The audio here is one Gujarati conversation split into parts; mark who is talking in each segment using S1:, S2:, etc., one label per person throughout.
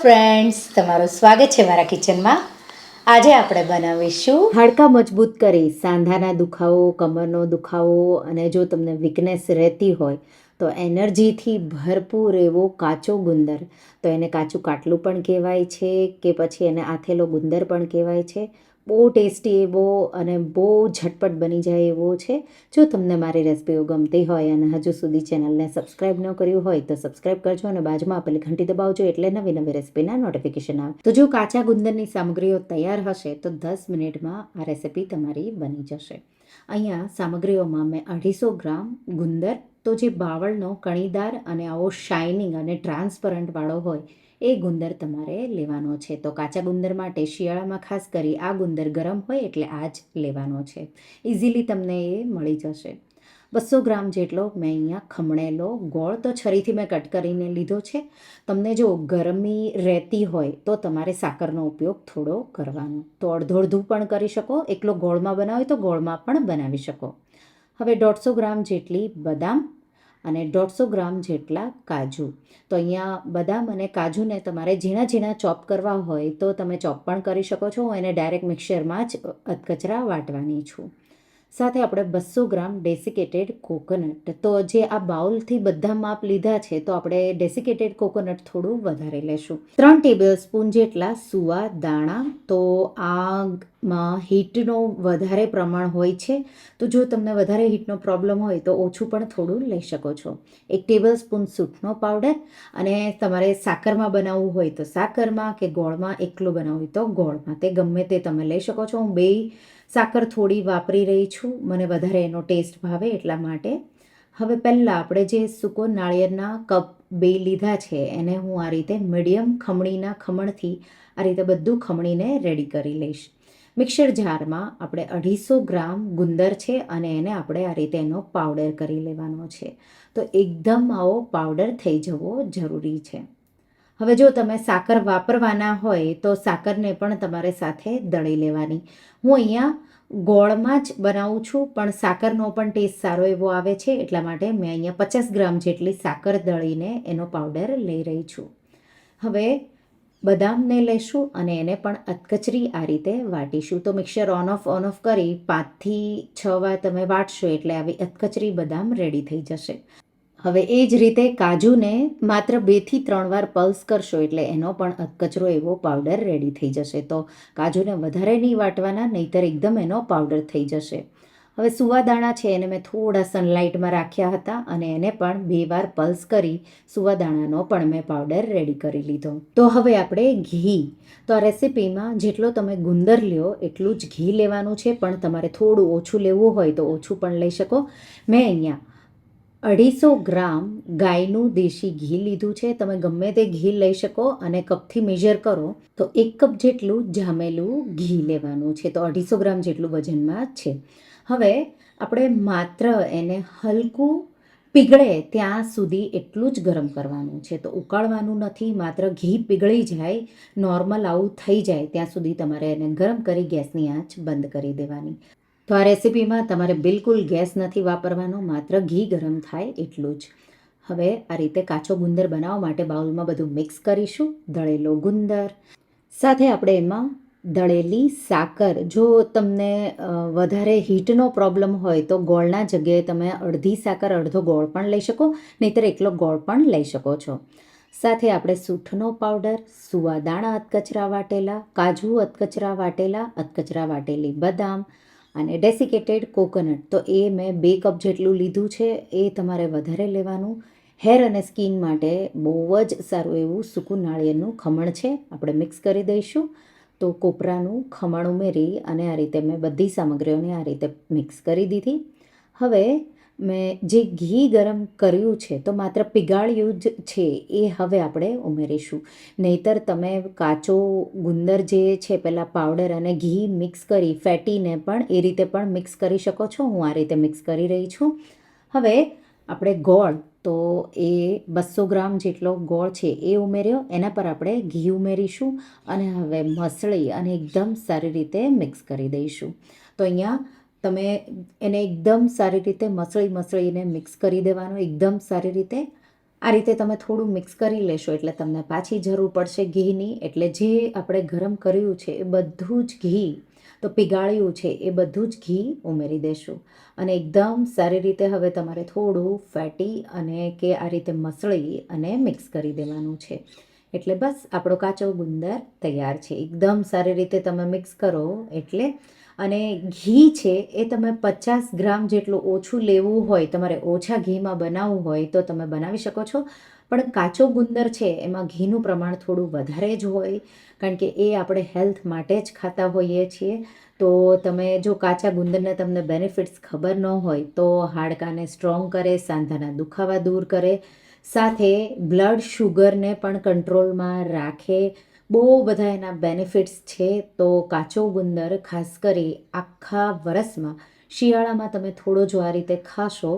S1: ફ્રેન્ડ્સ, તમારું સ્વાગત છે મારા કિચનમાં. આજે આપણે બનાવીશું
S2: હાડકાં મજબૂત કરી સાંધાના દુખાવો, કમરનો દુખાવો અને જો તમને વીકનેસ રહેતી હોય તો એનર્જીથી ભરપૂર એવો કાચો ગુંદર, તો એને કાચું કાટલું પણ કહેવાય છે કે પછી એને આથેલો ગુંદર પણ કહેવાય છે. બહુ ટેસ્ટી એવો અને બહુ ઝટપટ બની જાય એવો છે. જો તમને મારી રેસિપીઓ ગમતી હોય અને હજુ સુધી ચેનલને સબસ્ક્રાઈબ ન કર્યું હોય તો સબસ્ક્રાઈબ કરજો અને બાજુમાં આપેલી ઘંટી દબાવજો એટલે નવી નવી રેસિપીના નોટિફિકેશન આવે. તો જો કાચા ગુંદરની સામગ્રીઓ તૈયાર હશે તો 10 મિનિટમાં આ રેસિપી તમારી બની જશે. અહીંયા સામગ્રીઓમાં મેં 250 ગ્રામ ગુંદર, તો જે બાવળનો કણીદાર અને આવો શાઇનિંગ અને ટ્રાન્સપરન્ટ વાળો હોય એ ગુંદર તમારે લેવાનો છે. તો કાચા ગુંદર માટે શિયાળામાં ખાસ કરી આ ગુંદર ગરમ હોય એટલે આ જ લેવાનો છે. ઇઝીલી તમને એ મળી જશે. 200 ગ્રામ જેટલો મેં અહીંયા ખમણેલો ગોળ, તો છરીથી મેં કટ કરીને લીધો છે. તમને જો ગરમી રહેતી હોય તો તમારે સાકરનો ઉપયોગ થોડો કરવાનો, તો અડધું પણ કરી શકો. એકલો ગોળમાં બનાવો તો ગોળમાં પણ બનાવી શકો. હવે 150 ગ્રામ જેટલી બદામ અને 150 ગ્રામ જેટલા કાજુ. તો અહીંયા બદામ અને કાજુને તમારે ઝીણા ઝીણા ચોપ કરવા હોય તો તમે ચોપ પણ કરી શકો છો. હું એને ડાયરેક્ટ મિક્સરમાં જ અધકચરા વાટવાની છું. સાથે આપણે 200 ગ્રામ ડેસિકેટેડ કોકોનટ, તો જે આ બાઉલથી બધા માપ લીધા છે તો આપણે ડેસિકેટેડ કોકોનટ થોડું વધારે લેશું. 3 ટેબલ સ્પૂન જેટલા સુવા દાણા, તો આમાં હીટનો વધારે પ્રમાણ હોય છે, તો જો તમને વધારે હીટનો પ્રોબ્લેમ હોય તો ઓછું પણ થોડું લઈ શકો છો. 1 ટેબલ સ્પૂન સૂંઠનો પાવડર, અને તમારે સાકરમાં બનાવવું હોય તો સાકરમાં કે ગોળમાં એકલું બનાવવું હોય તો ગોળમાં, તે ગમે તે તમે લઈ શકો છો. હું બે સાકર થોડી વાપરી રહી છું, મને વધારે એનો ટેસ્ટ ભાવે એટલા માટે. હવે પહેલાં આપણે જે સૂકો નાળિયેરના કપ 2 લીધા છે એને હું આ રીતે મીડિયમ ખમણીના ખમણથી આ રીતે બધું ખમણીને રેડી કરી લઈશ. મિક્સર જારમાં આપણે 250 ગ્રામ ગુંદર છે અને એને આપણે આ રીતે એનો પાવડર કરી લેવાનો છે. તો એકદમ આવો પાવડર થઈ જવો જરૂરી છે. હવે જો તમે સાકર વાપરવાના હોય તો સાકરને પણ તમારે સાથે દળી લેવાની. હું અહીંયા ગોળમાં જ બનાવું છું, પણ સાકરનો પણ ટેસ્ટ સારો એવો આવે છે એટલા માટે મેં અહીંયા 50 ગ્રામ જેટલી સાકર દળીને એનો પાવડર લઈ રહી છું. હવે બદામને લેશું અને એને પણ અધકચરી આ રીતે વાટીશું. તો મિક્સર ઓન ઓફ કરી 5 થી 6 વાર તમે વાટશો એટલે આવી અધકચરી બદામ રેડી થઈ જશે. હવે એ જ રીતે કાજુને માત્ર 2 થી 3 વાર પલ્સ કરશો એટલે એનો પણ અધકચરો એવો પાવડર રેડી થઈ જશે. તો કાજુને વધારે નહીં વાટવાના, નહીંતર એકદમ એનો પાવડર થઈ જશે. હવે સુવાદાણા છે એને મેં થોડા સનલાઇટમાં રાખ્યા હતા અને એને પણ 2 વાર પલ્સ કરી સુવાદાણાનો પણ મેં પાવડર રેડી કરી લીધો. તો હવે આપણે ઘી, તો આ રેસિપીમાં જેટલો તમે ગુંદર લ્યો એટલું જ ઘી લેવાનું છે, પણ તમારે થોડું ઓછું લેવું હોય તો ઓછું પણ લઈ શકો. મેં અહીંયા 250 ગ્રામ ગાયનું દેશી ઘી લીધું છે. તમે ગમે તે ઘી લઈ શકો અને કપથી મેજર કરો તો 1 કપ જેટલું જામેલું ઘી લેવાનું છે. તો 250 ગ્રામ જેટલું વજનમાં છે. હવે આપણે માત્ર એને હલકું પીગળે ત્યાં સુધી એટલું જ ગરમ કરવાનું છે. તો ઉકાળવાનું નથી, માત્ર ઘી પીગળી જાય, નોર્મલ આવું થઈ જાય ત્યાં સુધી તમારે એને ગરમ કરી ગેસની આંચ બંધ કરી દેવાની. તો આ રેસિપીમાં તમારે બિલકુલ ગેસ નથી વાપરવાનો, માત્ર ઘી ગરમ થાય એટલું જ. હવે આ રીતે કાચો ગુંદર બનાવવા માટે બાઉલમાં બધું મિક્સ કરીશું. દળેલો ગુંદર સાથે આપણે એમાં દળેલી સાકર, જો તમને વધારે હીટનો પ્રોબ્લેમ હોય તો ગોળના જગ્યાએ તમે અડધી સાકર અડધો ગોળ પણ લઈ શકો, નહીંતર એકલો ગોળ પણ લઈ શકો છો. સાથે આપણે સૂંઠનો પાવડર, સુવા દાણા અધકચરા વાટેલા, કાજુ અધકચરા વાટેલા, અધકચરા વાટેલી બદામ અને ડેસિકેટેડ કોકોનટ, તો એ મેં 2 કપ જેટલું લીધું છે. એ તમારે વધારે લેવાનું. હેર અને સ્કિન માટે બહુ જ સારું એવું સૂકું નાળિયેરનું ખમણ છે, આપણે મિક્સ કરી દઈશું. તો કોપરાનું ખમણ ઉમેરી અને આ રીતે મેં બધી સામગ્રીઓને આ રીતે મિક્સ કરી દીધી. હવે મેં જે ઘી ગરમ કર્યું છે તો માત્ર પીગાળ્યું જ છે એ હવે આપણે ઉમેરીશું. નહીંતર તમે કાચો ગુંદર જે છે પહેલાં પાવડર અને ઘી મિક્સ કરી ફેટીને પણ એ રીતે પણ મિક્સ કરી શકો છો. હું આ રીતે મિક્સ કરી રહી છું. હવે આપણે ગોળ, તો એ 200 ગ્રામ જેટલો ગોળ છે એ ઉમેર્યો, એના પર આપણે ઘી ઉમેરીશું અને હવે મસળી અને એકદમ સારી રીતે મિક્સ કરી દઈશું. તો અહીંયા તમે એને એકદમ સારી રીતે મસળીને મિક્સ કરી દેવાનું, એકદમ સારી રીતે. આ રીતે તમે થોડું મિક્સ કરી લેશો એટલે તમને પાછી જરૂર પડશે ઘીની. એટલે જે આપણે ગરમ કર્યું છે એ બધું જ ઘી તો પીગાળ્યું છે એ બધું જ ઘી ઉમેરી દેશું અને એકદમ સારી રીતે હવે તમારે થોડું ફેટી અને કે આ રીતે મસળી અને મિક્સ કરી દેવાનું છે. એટલે બસ આપણો કાચો ગુંદર તૈયાર છે. એકદમ સારી રીતે તમે મિક્સ કરો એટલે. અને ઘી છે એ તમે 50 ગ્રામ જેટલું ઓછું લેવું હોય, તમારે ઓછા ઘીમાં બનાવવું હોય તો તમે બનાવી શકો છો. પણ કાચો ગુંદર છે એમાં ઘીનું પ્રમાણ થોડું વધારે જ હોય, કારણ કે એ આપણે હેલ્થ માટે જ ખાતા હોઈએ છીએ. તો તમે જો કાચા ગુંદરના તમને બેનિફિટ્સ ખબર ન હોય તો હાડકાને સ્ટ્રોંગ કરે, સાંધાના દુખાવા દૂર કરે, સાથે બ્લડ શુગરને પણ કંટ્રોલમાં રાખે. બહુ બધા એના બેનિફિટ્સ છે. તો કાચો ગુંદર ખાસ કરી આખા વરસમાં શિયાળામાં તમે થોડો જો આ રીતે ખાશો,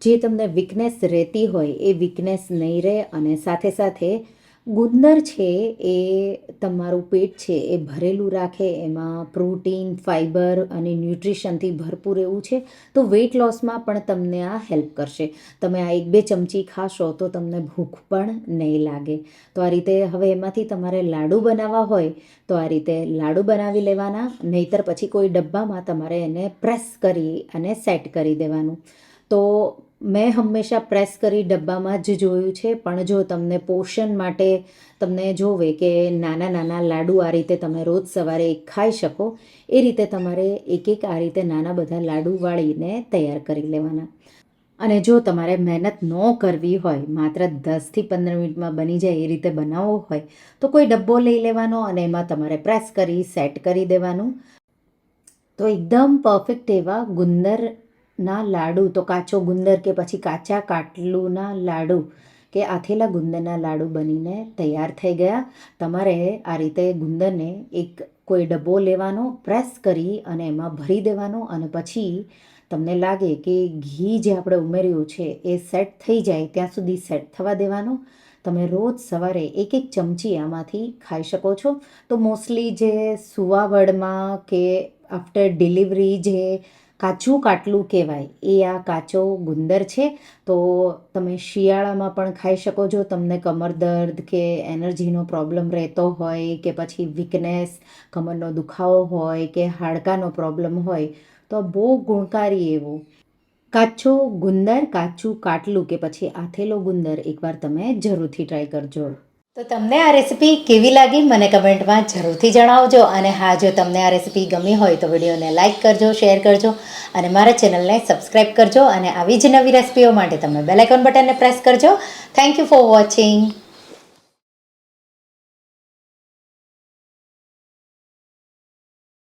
S2: જે તમને વીકનેસ રહેતી હોય એ વીકનેસ નહીં રહે. અને સાથે સાથે ગુંદર છે એ તમારું પેટ છે એ ભરેલું રાખે, એમાં પ્રોટીન, ફાઈબર અને ન્યુટ્રિશનથી ભરપૂર એવું છે. તો વેઇટ લોસમાં પણ તમને આ હેલ્પ કરશે. તમે આ 1-2 ચમચી ખાશો તો તમને ભૂખ પણ નહીં લાગે. તો આ રીતે હવે એમાંથી તમારે લાડુ બનાવવા હોય તો આ રીતે લાડુ બનાવી લેવાના, નહીતર પછી કોઈ ડબ્બામાં તમારે એને પ્રેસ કરી અને સેટ કરી દેવાનું. તો મેં હંમેશા પ્રેસ કરી ડબ્બામાં જ જોયું છે. પણ જો તમને પોષણ માટે તમને જોવે કે નાના નાના લાડુ આ રીતે તમે રોજ સવારે ખાઈ શકો, એ રીતે તમારે એક આ રીતે નાના બધા લાડુ વાળીને તૈયાર કરી લેવાના. અને જો તમારે મહેનત ન કરવી હોય, માત્ર 10થી 15 મિનિટમાં બની જાય એ રીતે બનાવવો હોય તો કોઈ ડબ્બો લઈ લેવાનો અને એમાં તમારે પ્રેસ કરી સેટ કરી દેવાનું. તો એકદમ પરફેક્ટ એવા ગુંદરના લાડુ, તો કાચો ગુંદર કે પછી કાચા કાટલુના લાડુ કે આથેલા ગુંદરના લાડુ બનીને તૈયાર થઈ ગયા. તમારે આ રીતે ગુંદરને એક કોઈ ડબ્બો લેવાનો, પ્રેસ કરી અને એમાં ભરી દેવાનો અને પછી તમને લાગે કે ઘી જે આપણે ઉમેર્યું છે એ સેટ થઈ જાય ત્યાં સુધી સેટ થવા દેવાનું. તમે રોજ સવારે 1 ચમચી આમાંથી ખાઈ શકો છો. તો મોસ્ટલી જે સુવાવડમાં કે આફ્ટર ડિલિવરી જે કાચું કાટલું કહેવાય એ આ કાચો ગુંદર છે. તો તમે શિયાળામાં પણ ખાઈ શકો છો. તમને કમર દર્દ કે એનર્જીનો પ્રોબ્લેમ રહેતો હોય કે પછી વીકનેસ, કમરનો દુખાવો હોય કે હાડકાનો પ્રોબ્લેમ હોય તો બહુ ગુણકારી એવું કાચો ગુંદર, કાચું કાટલું કે પછી આથેલો ગુંદર એકવાર તમે જરૂરથી ટ્રાય કરજો.
S1: તો તમને આ રેસીપી કેવી લાગી મને કમેન્ટમાં જરૂરથી જણાવજો. અને હા, જો તમને આ રેસીપી ગમી હોય તો વિડીયોને લાઇક કરજો, શેર કરજો અને મારા ચેનલને સબસ્ક્રાઈબ કરજો. અને આવી જ નવી રેસીપીઓ માટે તમે બેલ આઇકોન બટનને પ્રેસ કરજો. Thank you for watching.